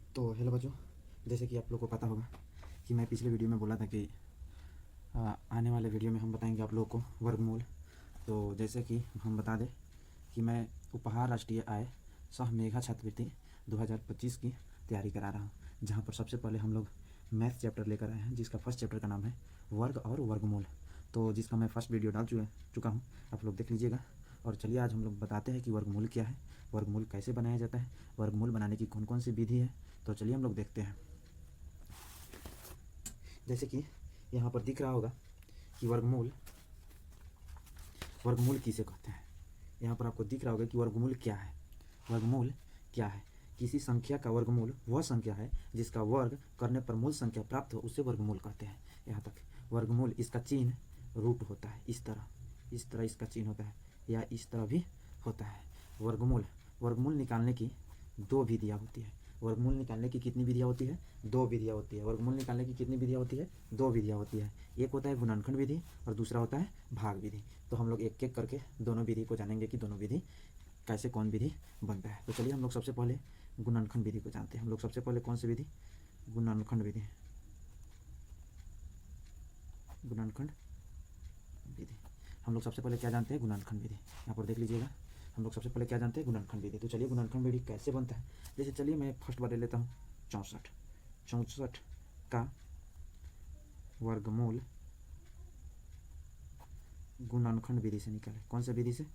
तो हेलो बच्चों, जैसे कि आप लोग को पता होगा कि मैं पिछले वीडियो में बोला था कि आने वाले वीडियो में हम बताएंगे आप लोगों को वर्गमूल। तो जैसे कि हम बता दें कि मैं उपहार राष्ट्रीय आय सह मेघा छात्रवृत्ति 2025 की तैयारी करा रहा हूँ, जहाँ पर सबसे पहले हम लोग मैथ चैप्टर लेकर आए हैं, जिसका फर्स्ट चैप्टर का नाम है वर्ग और वर्गमूल। तो जिसका मैं फर्स्ट वीडियो डाल चुका हूँ, आप लोग देख लीजिएगा। और चलिए आज हम लोग बताते हैं कि वर्गमूल क्या है, वर्गमूल कैसे बनाया जाता है, वर्गमूल बनाने की कौन कौन सी विधि है। तो चलिए हम लोग देखते हैं। जैसे कि यहाँ पर दिख रहा होगा कि वर्गमूल वर्गमूल किसे कहते हैं। यहाँ पर आपको दिख रहा होगा कि वर्गमूल क्या है। वर्गमूल क्या है? किसी संख्या का वर्गमूल वह संख्या है जिसका वर्ग करने पर मूल संख्या प्राप्त हो, उसे वर्गमूल कहते हैं। यहाँ तक वर्गमूल, इसका चिन्ह रूट होता है, इस तरह इसका चिन्ह होता है, या इस तरह भी होता है। वर्गमूल निकालने की दो विधियाँ होती है। वर्गमूल निकालने की कितनी विधियाँ होती है? दो विधियाँ होती है। वर्गमूल निकालने की कितनी विधियाँ होती है? दो विधियाँ होती है। एक होता है गुणनखंड विधि और दूसरा होता है भाग विधि। तो हम लोग एक एक करके दोनों विधि को जानेंगे कि दोनों विधि कैसे कौन विधि बनता है। तो चलिए हम लोग सबसे पहले गुणनखंड विधि को जानते हैं। हम लोग सबसे पहले कौन सी विधि? गुणनखंड विधि। गुणनखंड विधि हम लोग सबसे पहले क्या जानते हैं? गुणनखंड विधि। यहाँ पर देख लीजिएगा, हम लोग सबसे पहले क्या जानते हैं? गुणनखंड विधि। तो चलिए गुणनखंड विधि कैसे बनता है। जैसे चलिए मैं फर्स्ट बार ले लेता हूँ 64 का वर्गमूल गुणनखंड विधि से निकालें। कौन सा विधि से?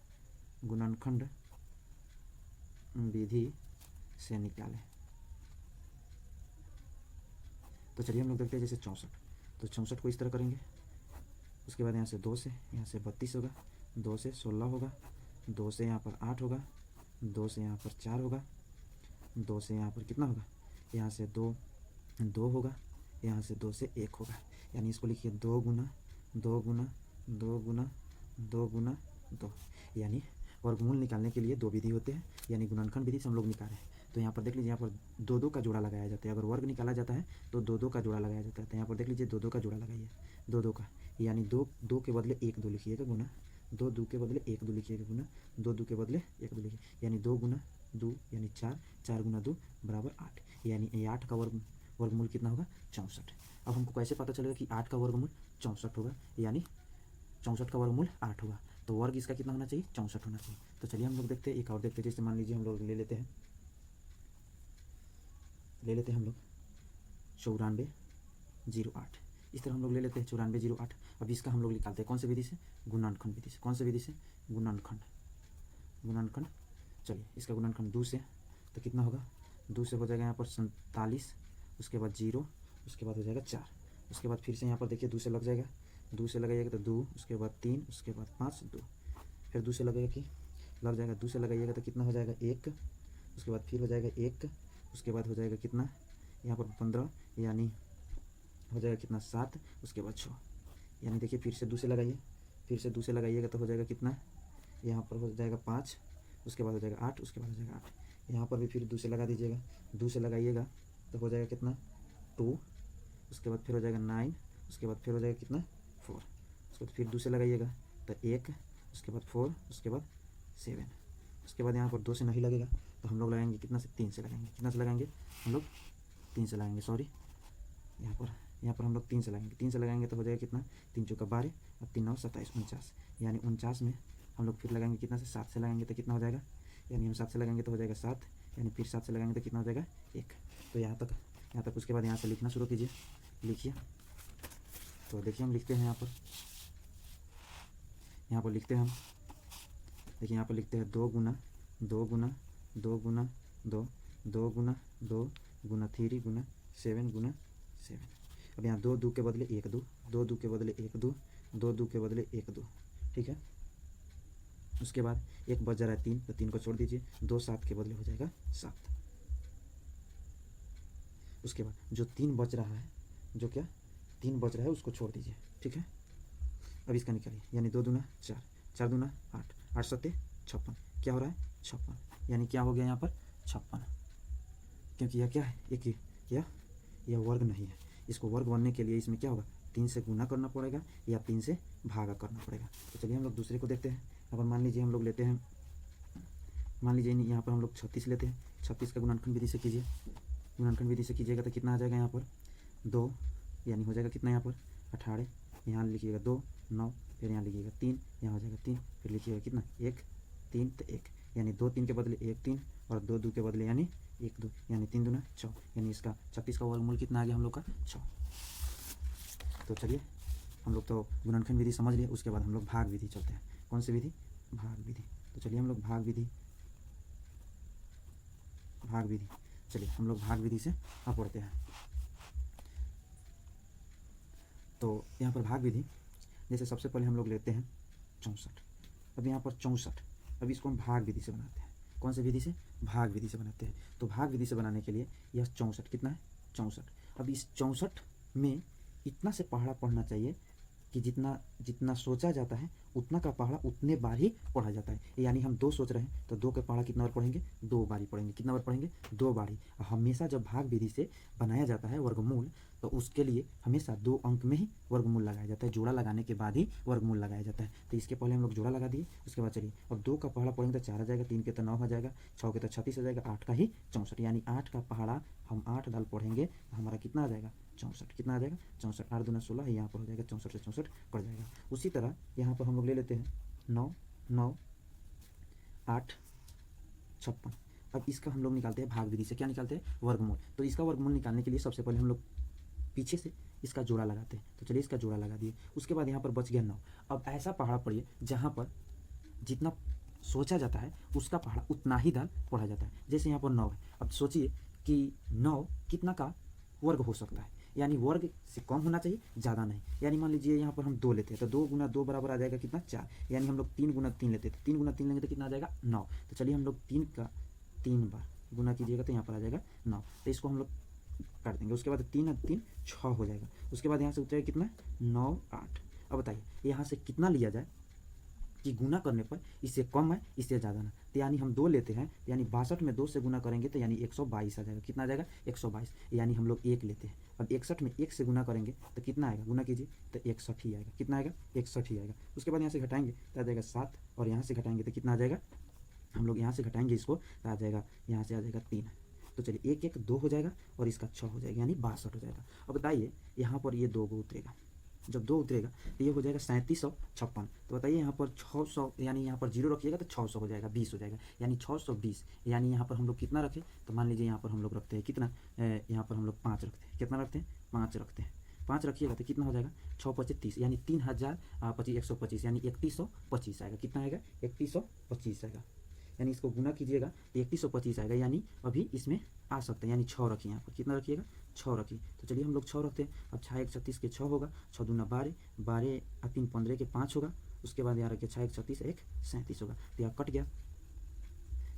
गुणनखंड विधि से निकालें। तो चलिए हम लोग देखते हैं। जैसे 64, तो 64 को इस तरह करेंगे। उसके बाद यहाँ से 2 से, यहाँ से 32 होगा, 2 से 16 होगा, 2 से यहाँ पर 8 होगा, 2 से यहाँ पर 4 होगा, 2 से यहाँ पर कितना होगा? यहाँ से 2 होगा, यहाँ से 2 से 1 होगा। यानी इसको लिखिए 2 गुना 2 गुना 2 गुना 2 गुना 2। यानी वर्गमूल निकालने के लिए दो विधि होते हैं, यानी गुणनखंड विधि से हम लोग निकालें। तो यहाँ पर देख लीजिए, यहाँ पर 2 2 का जोड़ा लगाया जाता है। अगर वर्ग निकाला जाता है तो 2 2 का जोड़ा लगाया जाता है। तो यहाँ पर देख लीजिए 2 2 का जोड़ा लगाइए, 2 2 का, यानी 2 2 के बदले 1 2 लिखिएगा, गुना 2 2 के बदले 1 2 लिखिएगा, गुना 2 2 के बदले 1 2 लिखिए, यानी 2 गुना 2 यानी 4, 4 गुना 2 बराबर 8। यानी ये 8 का वर्गमूल कितना होगा? 64। अब हमको कैसे पता चलेगा कि 8 का वर्गमूल 64 होगा? यानी 64 का वर्गमूल 8 होगा, तो वर्ग इसका कितना होना चाहिए? 64 होना चाहिए। तो चलिए हम लोग देखते हैं, एक और देखते हैं। जैसे मान लीजिए हम लोग ले लेते हैं हम लोग 9408। इस तरह हम लोग ले लेते हैं 9408। अब इसका हम लोग निकालते हैं कौन से विधि से? गुणनखंड विधि से। कौन से विधि से? गुणनखंड। चलिए इसका गुणनखंड 2 से, तो कितना होगा? 2 से हो जाएगा यहाँ पर 47, उसके बाद 0, उसके बाद हो जाएगा 4, उसके बाद फिर से यहाँ पर देखिए 2 से लग जाएगा, 2 से लगाइएगा तो 2, उसके बाद 3, उसके बाद 5, 2, फिर 2 से लगेगा कि लग जाएगा, 2 से लगाइएगा तो कितना हो जाएगा? 1, उसके बाद फिर हो जाएगा 1, उसके बाद हो जाएगा कितना? यहाँ पर 15, यानी हो जाएगा कितना? 7, उसके बाद 6, यानी देखिए फिर से 2 से लगाइए, फिर से 2 से लगाइएगा तो हो जाएगा कितना? यहाँ पर हो जाएगा 5, उसके बाद हो जाएगा 8, उसके बाद हो जाएगा 8। यहाँ पर भी फिर 2 से लगा दीजिएगा, 2 से लगाइएगा तो हो जाएगा कितना? 2, उसके बाद फिर हो जाएगा 9, उसके बाद फिर हो जाएगा कितना? 4, उसके बाद फिर 2 से लगाइएगा तो 1, उसके बाद 4, उसके बाद 7, उसके बाद यहाँ पर 2 से नहीं लगेगा तो हम लोग लगाएंगे कितना से? 3 से लगाएंगे। कितना से लगाएंगे हम लोग? 3 से लगाएंगे, सॉरी, यहाँ पर हम लोग 3 से लगाएंगे। 3 से लगाएंगे तो हो जाएगा कितना? 3 चौका 12 और 3 9 27, 49, यानी 49 में हम लोग फिर लगाएंगे कितना से? 7 से लगाएंगे तो कितना हो जाएगा? यानी हम 7 से लगाएंगे तो हो जाएगा 7, यानी फिर 7 से लगाएंगे तो कितना हो जाएगा? 1। तो यहाँ तक उसके बाद यहाँ से लिखना शुरू कीजिए, लिखिए। तो देखिए हम लिखते हैं यहाँ पर लिखते हैं हम, देखिए यहाँ पर लिखते हैं 2 गुना 2 गुना 2 गुना 2, 2 गुना 2 गुना 3 गुना 7 गुना 7। अब यहाँ 2 2 के बदले 1 2, 2 2 के बदले 1 2, 2 2 के बदले 1 2, ठीक है। उसके बाद एक बच जा रहा है 3, तो 3 को छोड़ दीजिए, 2 7 के बदले हो जाएगा 7। उसके बाद जो 3 बच रहा है, जो क्या 3 बच रहा है उसको छोड़ दीजिए, ठीक है। अब इसका निकालिए, यानी 2 दूना 4, 4 दूना 8, 8 सत्ते 56, क्या हो रहा है? 56, यानी क्या हो गया यहाँ पर? 56, क्योंकि यह क्या है? एक यह वर्ग नहीं है। इसको वर्ग बनने के लिए इसमें क्या होगा? 3 से गुना करना पड़ेगा या 3 से भागा करना पड़ेगा। तो चलिए हम लोग दूसरे को देखते हैं। यहाँ पर मान लीजिए हम लोग लेते हैं, मान लीजिए यहाँ पर हम लोग 36 लेते हैं। 36 का गुणनखंड विधि से कीजिए, गुणनखंड विधि से कीजिएगा तो कितना आ जाएगा यहाँ पर 2, यानी हो जाएगा कितना यहाँ पर 18, यहाँ लिखिएगा 2 9, फिर यहाँ लिखिएगा 3, यहाँ हो जाएगा 3, फिर लिखिएगा कितना 1 3 तो 1, यानी 2 3 के बदले 1 3 और 2 2 के बदले यानी 1 2, यानी 3 दूना 6, यानी इसका 36 का वर्गमूल कितना आ गया हम लोग का 6। तो चलिए हम लोग तो गुणनखंड विधि समझ लिए, उसके बाद हम लोग भाग विधि चलते हैं। कौन सी विधि? भाग विधि। तो चलिए हम लोग भाग विधि चलिए हम लोग भाग विधि से अब पढ़ते हैं। तो यहाँ पर भाग विधि जैसे सबसे पहले हम लोग लेते हैं 64। अब यहाँ पर 64, अब इसको हम भाग विधि से बनाते हैं। कौन सी विधि से? भाग विधि से बनाते हैं। तो भाग विधि से बनाने के लिए यह 64 कितना है 64। अब इस 64 में इतना से पहाड़ा पढ़ना चाहिए कि जितना जितना सोचा जाता है उतना का पहाड़ा उतने बार ही पढ़ा जाता है। यानी हम 2 सोच रहे हैं तो 2 का पहाड़ा कितना बार पढ़ेंगे? 2 बार ही पढ़ेंगे। कितना बार पढ़ेंगे? 2 बार ही। हमेशा जब भाग विधि से बनाया जाता है वर्गमूल तो उसके लिए हमेशा 2 अंक में ही वर्गमूल लगाया जाता है। जोड़ा लगाने के बाद ही वर्गमूल लगाया जाता है। तो इसके पहले हम लोग जोड़ा लगा दिए, उसके बाद चलिए अब 2 का पहाड़ा पढ़ेंगे तो 4 आ जाएगा, 3 के तो 9 हो जाएगा, 6 के तो 36 हो जाएगा, 8 का ही 64, यानी 8 का पहाड़ा हम 8 दाल पढ़ेंगे तो हमारा कितना आ जाएगा 64। कितना आ जाएगा 64, 8 दूना 16, यहाँ पर हो जाएगा 64 से 64 कट जाएगा। उसी तरह यहाँ पर हम लोग ले लेते हैं 9 9 8 56। अब इसका हम लोग निकालते हैं भाग विधि से। क्या निकालते हैं? वर्गमूल। तो इसका वर्गमूल निकालने के लिए सबसे पहले हम लोग पीछे से इसका जोड़ा लगाते हैं। तो चलिए इसका जोड़ा लगा दिए, उसके बाद यहाँ पर बच गया 9। अब ऐसा पहाड़ा पढ़िए जहाँ पर जितना सोचा जाता है उसका पहाड़ा उतना ही दाल पढ़ा जाता है। जैसे यहाँ पर 9 है, अब सोचिए कि 9 कितना का वर्ग हो सकता है, यानी वर्ग से कम होना चाहिए, ज़्यादा नहीं। यानी मान लीजिए यहाँ पर हम 2 लेते हैं तो 2 गुना 2 बराबर आ जाएगा कितना 4, यानी हम लोग 3 गुना 3 लेते हैं तो 3 गुना 3 लेंगे तो कितना आ जाएगा 9। तो चलिए हम लोग 3 का 3 बार गुना कीजिएगा तो यहाँ पर आ जाएगा 9। तो इसको हम लोग काट देंगे, उसके बाद 3 और 3 6 हो जाएगा। उसके बाद यहाँ से उतरेगा कितना 9 8। अब बताइए यहाँ से कितना लिया जाए कि गुना करने पर इससे कम है इससे ज़्यादा ना। तो यानी हम 2 लेते हैं, यानी 62 में 2 से गुना करेंगे तो यानी 122 आ जाएगा। कितना आ जाएगा 122, यानी हम लोग 1 लेते हैं। अब 61 में 1 से गुना करेंगे तो कितना आएगा? गुना कीजिए तो 61 ही आएगा। कितना आएगा? 61 ही आएगा। उसके बाद यहाँ से घटाएंगे तो आ जाएगा 7, और यहाँ से घटाएंगे तो कितना आ जाएगा? हम लोग यहाँ से घटाएंगे इसको तो आ जाएगा, यहाँ से आ जाएगा 3। तो चलिए 1 1 2 हो जाएगा और इसका 6 हो जाएगा, यानी 62 हो जाएगा। अब बताइए यहाँ पर ये 2 उतरेगा, जब 2 उतरेगा तो ये हो जाएगा 3756। तो बताइए यहाँ पर 600, यानी यहाँ पर 0 रखिएगा तो 600 हो जाएगा, 20 हो जाएगा, यानी 620। यानी यहाँ पर हम लोग कितना रखें? तो मान लीजिए यहाँ पर हम लोग रखते हैं कितना, यहाँ पर हम लोग 5 रखते हैं। कितना रखते हैं? 5 रखते हैं। 5 रखिएगा तो कितना हो जाएगा 6 5 30, यानी 3025 125, यानी 3125 आएगा। कितना आएगा? 3125 आएगा। यानी इसको गुना कीजिएगा तो 3125 आएगा, यानी अभी इसमें आ सकते हैं, यानी 6 रखिए। यहाँ पर कितना रखिएगा? 6 रखिए। तो चलिए हम लोग 6 रखते हैं। अब 6 1 36 के 6 होगा, 6 दूना 12, 12 और 3 15 के 5 होगा। उसके बाद यहाँ रखिए 6 1 36 1 37 होगा। तो यहाँ कट गया,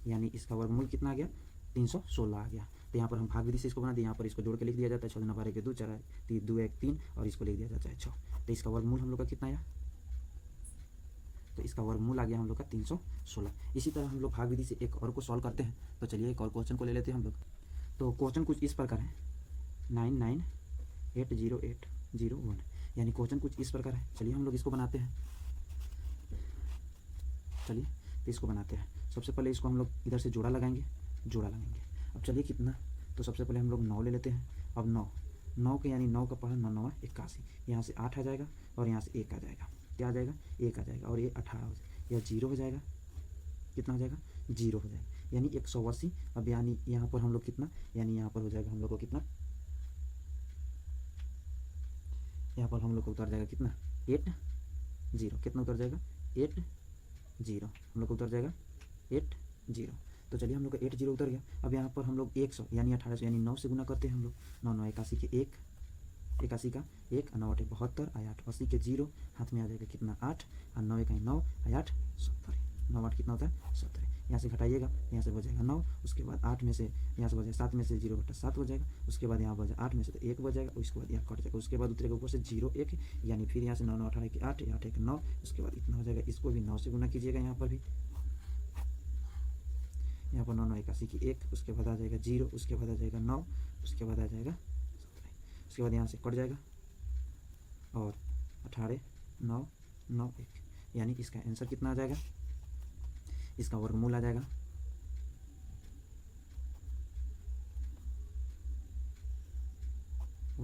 यानी इसका वर्गमूल कितना आ गया? 316 आ गया। तो यहाँ पर हम भाग विधि से इसको बना दिए, यहाँ पर इसको जोड़ के लिख दिया जाता है 6 दूना 12 के 2 4 2 1 3, और इसको लिख दिया जाता है 6। तो इसका वर्गमूल हम लोग का कितना आया? तो इसका वर्गमूल आ गया हम लोग का 316। इसी तरह हम लोग भाग विधि से एक और को सॉल्व करते हैं। तो चलिए एक और क्वेश्चन को ले लेते हैं हम लोग। तो क्वेश्चन कुछ इस प्रकार है 9980801, यानी क्वेश्चन कुछ इस प्रकार है। चलिए हम लोग इसको बनाते हैं। चलिए तो इसको बनाते हैं। सबसे पहले इसको हम लोग इधर से जोड़ा लगाएंगे। अब चलिए कितना, तो सबसे पहले हम लोग 9 ले लेते हैं। अब 9 के यानी 9 का पढ़ा 9 9 81, यहाँ से 8 आ जाएगा और यहाँ से 1 आ जाएगा। क्या आ जाएगा? 1 आ जाएगा, और ये 18 हो जाएगा, यह 0 हो जाएगा। कितना हो जाएगा? 0 हो जाएगा, यानी 180। अब यानी यहाँ पर हम लोग कितना, यानी यहाँ पर हो जाएगा हम लोग को कितना, यहाँ पर हम लोग को उतर जाएगा कितना 80। कितना उतर जाएगा? 80 हम लोग को उतर जाएगा 80। तो चलिए हम लोग का 80 उतर गया। अब यहाँ पर हम लोग 100 यानी 1800, यानी 9 से गुना करते हैं हम लोग। 9 9 81 के 1, 81 का 1, 9 8 72, 8 80 के 0, हाथ में आ जाएगा कितना 8, और 9 1 9, 8 70, 9 8 कितना होता है 70। यहाँ से घटाइएगा, यहाँ से बचेगा 9, उसके बाद 8 में से यहाँ से बचेगा 7 में से 0 बटा 7 हो जाएगा। उसके बाद यहाँ बचा 8 में से तो 1 बच जाएगा, उसके बाद यहाँ कट जाएगा। उसके बाद उतरेगा ऊपर से 0 1, यानी फिर यहाँ से 9 9 18 के 8, 8 1 9, उसके बाद इतना हो जाएगा। इसको भी 9 से गुना कीजिएगा, यहाँ पर भी, यहाँ पर 9 9 81 की 1, उसके बाद आ जाएगा 0, उसके बाद आ जाएगा 9, उसके बाद आ जाएगा 17, उसके बाद यहाँ से कट जाएगा और 18 9 9 1, यानी इसका आंसर कितना आ जाएगा? इसका वर्गमूल आ जाएगा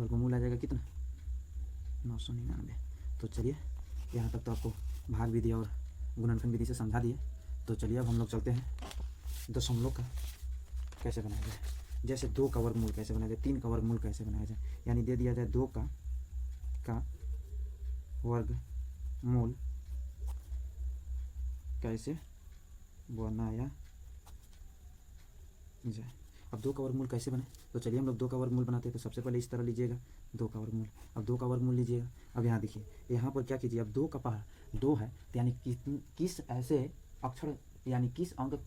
वर्गमूल आ जाएगा कितना 999। तो चलिए यहाँ तक तो आपको भाग विधि और गुणनखंड विधि से समझा दिए। तो चलिए अब हम लोग चलते हैं दशमलव का कैसे बनाया जाए, जैसे 2 का वर्गमूल कैसे बनाया जाए, 3 का वर्गमूल कैसे बनाया जाए। यानी दे दिया जाए 2 का वर्गमूल कैसे बनाया जाए। अब 2 का वर्गमूल कैसे बने, तो चलिए हम लोग 2 का वर्गमूल बनाते हैं। तो सबसे पहले इस तरह लीजिएगा 2 का वर्गमूल। अब 2 का वर्गमूल लीजिएगा। अब यहाँ देखिए, यहाँ पर क्या कीजिए, अब 2 का पहाड़ 2 है, तो यानी किस ऐसे अक्षर यानी किस अंक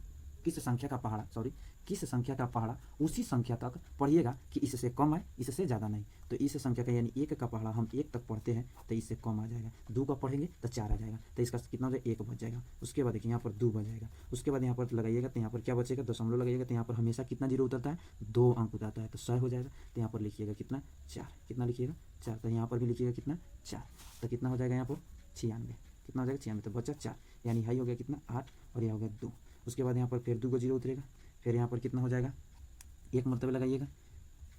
किस संख्या का पहाड़ा किस संख्या का पहाड़ा उसी संख्या तक पढ़िएगा कि इससे कम है, इससे ज़्यादा नहीं। तो इस संख्या का यानी 1 का पहाड़ा हम 1 तक पढ़ते हैं तो इससे कम आ जाएगा। 2 का पढ़ेंगे तो 4 आ जाएगा, तो इसका कितना हो जाएगा 1 बच जाएगा। उसके बाद देखिए यहाँ पर 2 बच जाएगा। उसके बाद यहाँ पर लगाइएगा तो यहाँ पर क्या बचेगा, दशमलव लगाइएगा तो यहाँ पर हमेशा कितना जीरो उतरता है, 2 अंक उतरता है, तो 100 हो जाएगा। तो यहाँ पर लिखिएगा कितना 4, कितना लिखिएगा 4। तो यहाँ पर भी लिखिएगा कितना 4, तो कितना हो जाएगा यहाँ पर 96, कितना हो जाएगा 96, तो बचा 4, यानी हाई हो गया कितना 8 और यह हो गया 2। उसके बाद यहाँ पर फिर 2 को जीरो उतरेगा, फिर यहाँ पर कितना हो जाएगा 1 मरतबे लगाइएगा।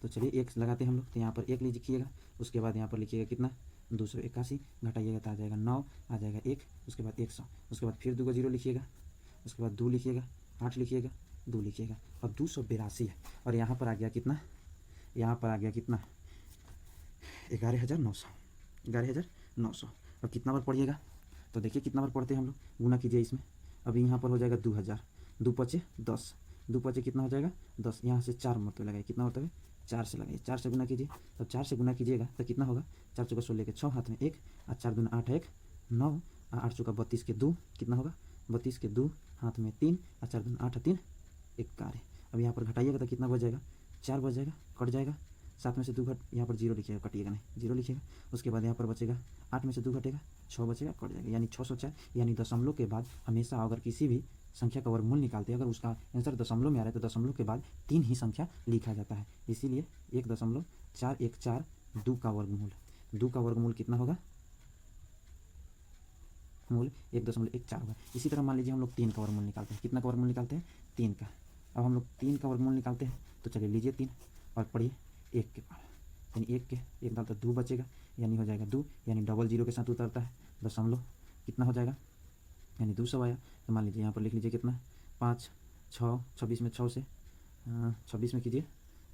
तो चलिए 1 लगाते हैं हम लोग, तो यहाँ पर 1 लिखिएगा। उसके बाद यहाँ पर लिखिएगा कितना 281, घटाइएगा तो आ जाएगा 9, आ जाएगा 1, उसके बाद 100। उसके बाद फिर 2 को जीरो लिखिएगा, उसके बाद 2 लिखिएगा, 8 लिखिएगा, 2 लिखिएगा। अब 282 है और यहाँ पर आ गया कितना, यहाँ पर आ गया कितना 11,900, 11,900। अब कितना बार पढ़िएगा, तो देखिए कितना बार पढ़ते हैं हम लोग, गुना कीजिए इसमें। अभी यहाँ पर हो जाएगा 2000, 2 पचे 10, 2 पचे कितना हो जाएगा 10, यहाँ से 4 मरतबे लगाइए, कितना मरतबे 4 से लगाइए, 4 से गुना कीजिए। तब 4 से गुना कीजिएगा तो कितना होगा 4 चौका 16 के 6, हाथ में 1, और 4 दूना 8 1 9, और 8 चौका 32 के 2, कितना होगा 32 के 2, हाथ में 3, और 4 दूना 8 3 11। अब यहाँ पर घटाइएगा तो कितना बच जाएगा 4 बच जाएगा, कट जाएगा 7 में से 2 घट, यहाँ पर 0 लिखिएगा, कटिएगा नहीं, 0 लिखिएगा। उसके बाद यहाँ पर बचेगा 8 में से 2 घटेगा 6 बचेगा, कट जाएगा, यानी 604। यानी दशमलव के बाद हमेशा अगर किसी भी संख्या का वर्गमूल निकालते हैं, अगर उसका आंसर दशमलव में आ रहा है तो दशमलव के बाद 3 ही संख्या लिखा जाता है। इसीलिए 1.414 2 का वर्गमूल, 2 का वर्गमूल कितना होगा, मूल 1.14 होगा। इसी तरह मान लीजिए हम लोग 3 का वर्गमूल निकालते हैं, कितना का वर्गमूल निकालते हैं 3 का। अब हम लोग 3 का वर्गमूल निकालते हैं, तो चलिए लीजिए 3 और पढ़िए 1 के पार, यानी 1 के 1 डाल तो 2 बचेगा, यानी हो जाएगा 2, यानी डबल 0 के साथ उतरता है दशमलव, कितना हो जाएगा यानी 200 आया। तो मान लीजिए यहाँ पर लिख लीजिए कितना 5 6, 26 में 6 से 26 में कीजिए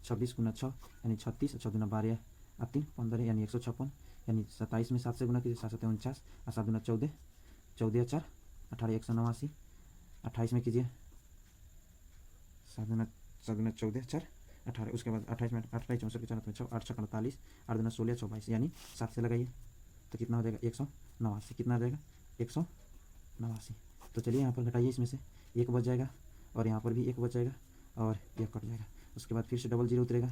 26 गुना 6 यानी 36, 6 गुना 12 और 3 15 यानी 156, यानी 27 में 7 से गुना कीजिए 7 7 49 और 7 गुना 14 14 4 18 189, 28 में कीजिए 7 गुना 14 4 18, उसके बाद 28 में 28 64 4 में 6 8 6 48 8 गुना 16 24, यानी 7 से लगाइए तो कितना हो जाएगा 189, कितना आ जाएगा 189। तो चलिए यहाँ पर घटाइए, इसमें से 1 बच जाएगा और यहाँ पर भी 1 बच जाएगा और यह कट जाएगा। उसके बाद फिर से डबल 0 उतरेगा,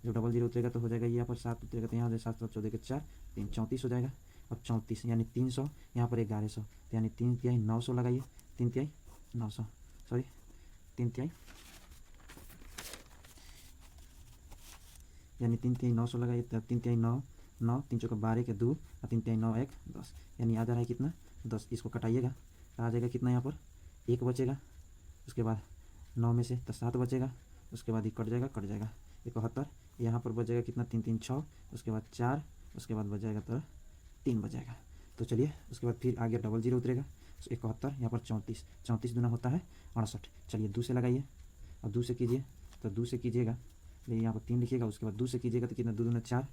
जब डबल 0 उतरेगा तो हो जाएगा यहाँ पर 7 उतरेगा, तो यहाँ हो जाएगा 7 14 के 4 3 34 हो जाएगा। अब 34 यानी 300, यहाँ पर 1100, यानी 3 तिहाई 900 लगाइए, 3 तिहाई 900, सॉरी 3 तिहाई यानी 3 तिहाई 900 लगाइए, तब 3 तिहाई 9 9 3 चौका 12 के 2 और 3 तिहाई 9 1 10, यानी आ जा रहा है कितना 10। इसको कटाइएगा तो आ जाएगा कितना, यहाँ पर 1 बचेगा, उसके बाद 9 में से तो 7 बचेगा, उसके बाद ये कट जाएगा 71, यहाँ पर बच जाएगा कितना 3 3 6, उसके बाद 4, उसके बाद बच जाएगा तो 3 बच जाएगा। तो चलिए उसके बाद फिर आगे डबल 0 उतरेगा 71, यहाँ पर 34, 34 दूना होता है 68। चलिए 2 से लगाइए, अब 2 से कीजिए तो 2 से कीजिएगा, यहाँ पर 3 लिखिएगा, उसके बाद 2 से कीजिएगा तो कितना 2 दूना 4,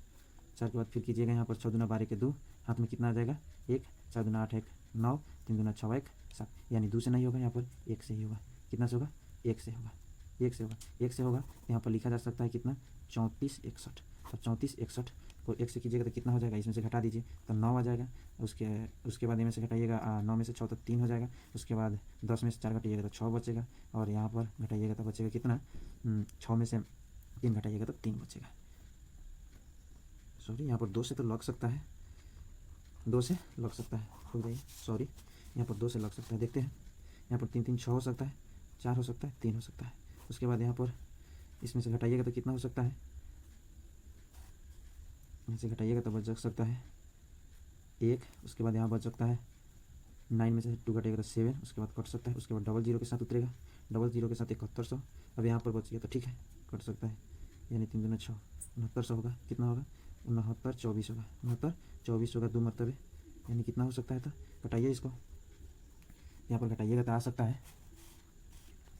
4 के बाद फिर कीजिएगा यहाँ पर 6 दूना 12 के 2, हाथ में कितना आ जाएगा 1, 4 दूना 8 1 9, 3 दूना 6 1 7, यानी 2 से नहीं होगा, यहाँ पर 1 से ही होगा। कितना से होगा 1 से होगा, 1 से होगा, 1 से होगा। यहाँ पर लिखा जा सकता है कितना 34 61। तो 34 61 को 1 से कीजिएगा तो कितना हो जाएगा, इसमें से घटा दीजिए तो 9 आ जाएगा। उसके बाद इनमें से घटाइएगा 9 में से 6 तो 3 हो जाएगा, उसके बाद 10 में से 4 घटाइएगा तो 6 बचेगा, और यहाँ पर घटाइएगा तो बचेगा कितना 6 में से 3 घटाइएगा तो 3 बचेगा। सॉरी यहाँ पर 2 से तो लग सकता है, 2 से लग सकता है, हो जाइए सॉरी, यहाँ पर 2 से लग सकता है, देखते हैं। यहाँ पर 3 3 6 हो सकता है, 4 हो सकता है, 3 हो सकता है। उसके बाद यहाँ पर इसमें से घटाइएगा तो कितना हो सकता है, यहाँ से घटाइएगा तो बच सकता है 1, उसके बाद यहाँ बच सकता है 9 में से 2 घटाइएगा तो 7, उसके बाद कट सकता है। उसके बाद डबल 0 के साथ उतरेगा, डबल 0 के साथ 7100। अब यहाँ पर बच गया तो ठीक है, कट सकता है, यानी 3 दूना 6 6900 होगा, कितना होगा 69 24 होगा, 69 24 होगा 2 मरतबे, यानी कितना हो सकता है। तो घटाइए इसको, यहाँ पर घटाइएगा तो आ सकता है,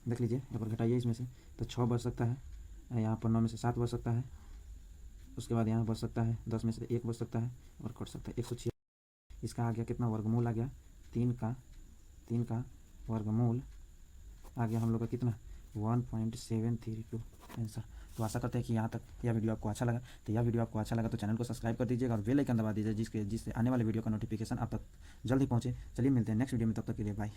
देख लीजिए यहाँ पर घटाइए इसमें से तो 6 बच सकता है, यहाँ पर 9 में से 7 बच सकता है, उसके बाद यहाँ बच सकता है 10 में से 1 बच सकता है और कट सकता है 106। इसका आ गया कितना, वर्गमूल आ गया 3 का वर्गमूल आ गया हम लोग का कितना 1.732 आंसर। तो आशा करते हैं कि यहाँ तक यह वीडियो आपको अच्छा लगा। तो यह वीडियो आपको अच्छा लगा तो चैनल को सब्सक्राइब कर दीजिएगा और बेल आइकन दबा दीजिए जिससे आने वाले वीडियो का नोटिफिकेशन आप तक जल्द ही पहुँचे। चलिए मिलते हैं नेक्स्ट वीडियो में, तब तक के लिए बाय।